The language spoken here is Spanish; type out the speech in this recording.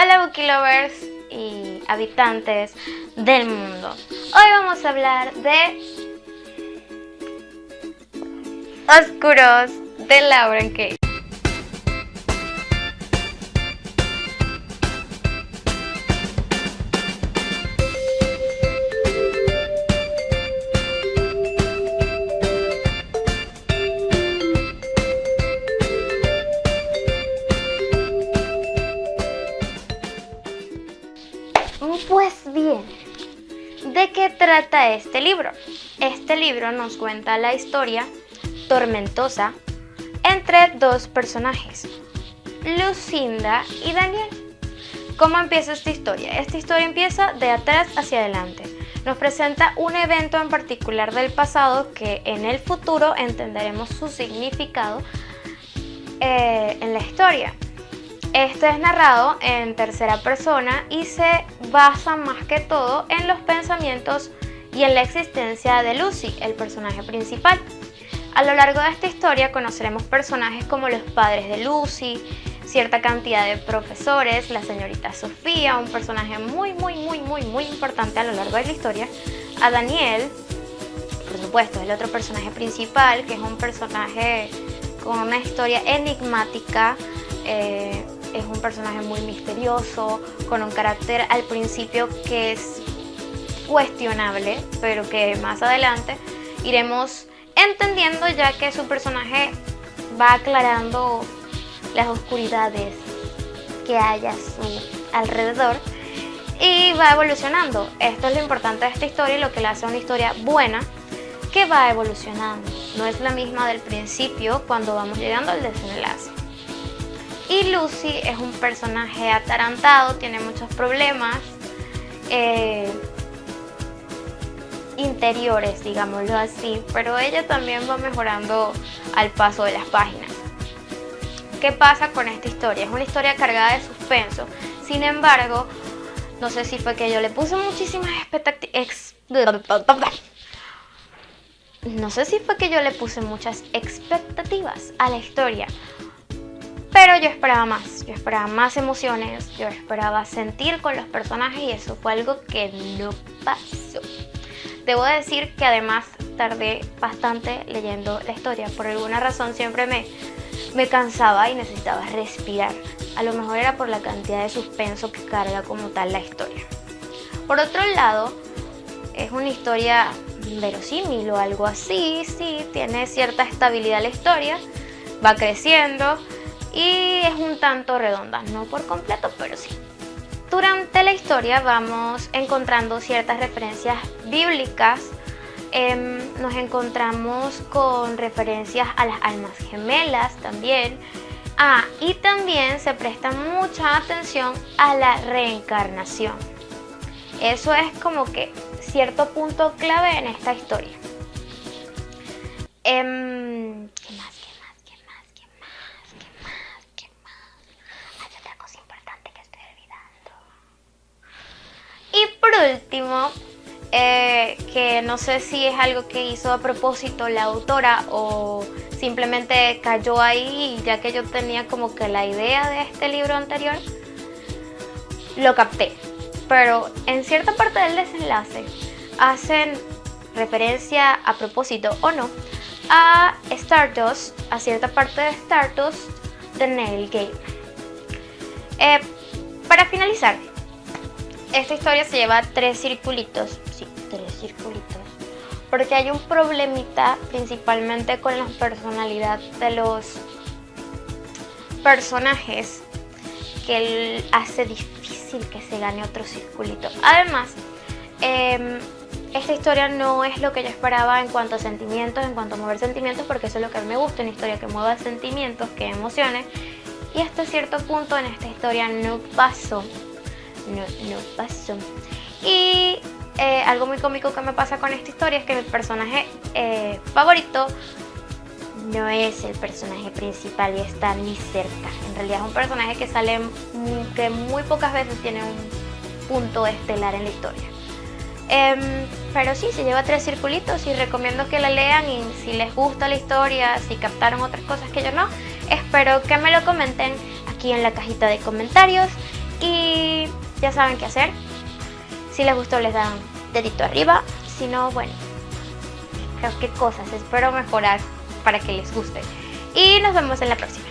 Hola Bookie Lovers y habitantes del mundo. Hoy vamos a hablar de Oscuros de Lauren Kay. Pues bien, ¿de qué trata este libro? Este libro nos cuenta la historia tormentosa entre dos personajes, Lucinda y Daniel. ¿Cómo empieza esta historia? Esta historia empieza de atrás hacia adelante. Nos presenta un evento en particular del pasado que en el futuro entenderemos su significado en la historia. Este es narrado en tercera persona y se basa más que todo en los pensamientos y en la existencia de Lucy, el personaje principal. A lo largo de esta historia conoceremos personajes como los padres de Lucy, cierta cantidad de profesores, la señorita Sofía, un personaje muy importante a lo largo de la historia, a Daniel, por supuesto, el otro personaje principal, que es un personaje con una historia enigmática. Es un personaje muy misterioso, con un carácter al principio que es cuestionable, pero que más adelante iremos entendiendo, ya que su personaje va aclarando las oscuridades que hay a su alrededor y va evolucionando. Esto es lo importante de esta historia y lo que le hace una historia buena, que va evolucionando. No es la misma del principio cuando vamos llegando al desenlace. Y Lucy es un personaje atarantado, tiene muchos problemas interiores, digámoslo así, pero ella también va mejorando al paso de las páginas. ¿Qué pasa con esta historia? Es una historia cargada de suspenso. Sin embargo, no sé si fue que yo le puse muchísimas expectativas a la historia. Pero yo esperaba más emociones, yo esperaba sentir con los personajes y eso fue algo que no pasó. Debo decir que además tardé bastante leyendo la historia, por alguna razón siempre me cansaba y necesitaba respirar. A lo mejor era por la cantidad de suspenso que carga como tal la historia. Por otro lado, es una historia verosímil o algo así, sí, tiene cierta estabilidad la historia, va creciendo. Y es un tanto redonda, no por completo, pero sí. Durante la historia vamos encontrando ciertas referencias bíblicas, nos encontramos con referencias a las almas gemelas también. Y también se presta mucha atención a la reencarnación. Eso es como que cierto punto clave en esta historia. ¿Qué más? Y por último, que no sé si es algo que hizo a propósito la autora o simplemente cayó ahí, ya que yo tenía como que la idea de este libro anterior, lo capté. Pero en cierta parte del desenlace hacen referencia, a propósito o no, a Stardust, a cierta parte de Stardust de Neil Gaiman. Para finalizar, esta historia se lleva 3 circulitos, sí, 3 circulitos, porque hay un problemita principalmente con la personalidad de los personajes que hace difícil que se gane otro circulito. Además, esta historia no es lo que yo esperaba en cuanto a sentimientos, en cuanto a mover sentimientos, porque eso es lo que a mí me gusta, una historia que mueva sentimientos, que emocione, y hasta cierto punto en esta historia no pasó. No pasó. Y algo muy cómico que me pasa con esta historia es que mi personaje favorito no es el personaje principal y está ni cerca. En realidad es un personaje que sale, que muy pocas veces tiene un punto estelar en la historia. Pero sí, se lleva 3 circulitos y recomiendo que la lean, y si les gusta la historia, si captaron otras cosas que yo no, espero que me lo comenten aquí en la cajita de comentarios. Y ya saben qué hacer. Si les gustó les dan dedito arriba. Si no, bueno, creo que cosas espero mejorar para que les guste. Y nos vemos en la próxima.